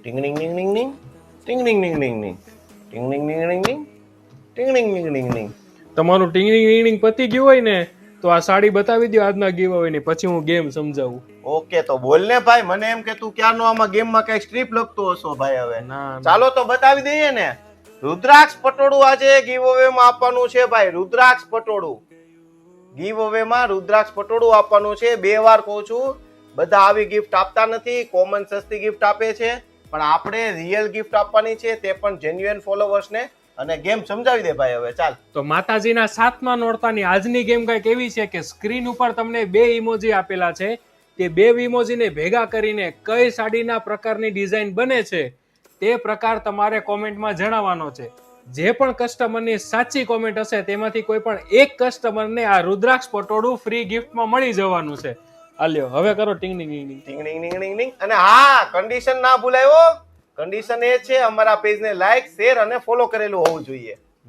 ટિંગ ટિંગ ટિંગ ટિંગ ટિંગ ટિંગ ટિંગ ટિંગ ટિંગ ટિંગ ટિંગ ટિંગ ટિંગ ટિંગ ટિંગ ટિંગ ટિંગ ટિંગ ટિંગ. તમારું ટીંગણી વીંગણી પતી ગયું હોય ને તો આ સાડી બતાવી દો આજના ગીવ અવે ની, પછી હું ગેમ સમજાવું. ઓકે તો બોલ ને ભાઈ, મને એમ કે તું ક્યારનો આમાં ગેમમાં કઈ સ્ટ્રીપ લખતો હશો ભાઈ. હવે ના ચાલો તો બતાવી દઈએ ને. રુદ્રાક્ષ પટોળું આજે ગીવ અવે માં આપવાનું છે ભાઈ. રુદ્રાક્ષ પટોળું ગીવ અવે માં રુદ્રાક્ષ પટોળું આપવાનું છે. 2 વાર કહું છું, બધા આવી ગિફ્ટ આપતા નથી, કોમન સસ્તી ગિફ્ટ આપે છે, પણ આપણે રિયલ ગિફ્ટ આપવાની છે, તે પણ જેન્યુઅન ફોલોવર્સ ને. અને ગેમ સમજાવી દે ભાઈ હવે ચાલ. તો માતાજીના 7મા નોરતાની આજની ગેમ કઈક એવી છે કે સ્ક્રીન ઉપર તમને 2 ઇમોજી આપેલા છે, તે 2 ઇમોજીને ભેગા કરીને કઈ સાડીના પ્રકારની ડિઝાઇન બને છે તે પ્રકાર તમારે કોમેન્ટમાં જણાવવાનો છે. જે પણ કસ્ટમરની સાચી કોમેન્ટ હશે તેમાંથી કોઈ પણ એક કસ્ટમરને આ રુદ્રાક્ષ પટોળું ફ્રી ગિફ્ટમાં મળી જવાનું છે. હાલ્યો હવે કરો ટિંગ ટિંગ ટિંગ ટિંગ. ટિંગ ટિંગ ટિંગ ટિંગ ટિંગ. અને હા, કન્ડિશન ના ભૂલાયો. કન્ડિશન એ છે અમારા પેજને લાઈક, શેર અને ફોલો કરેલું હોવું જોઈએ.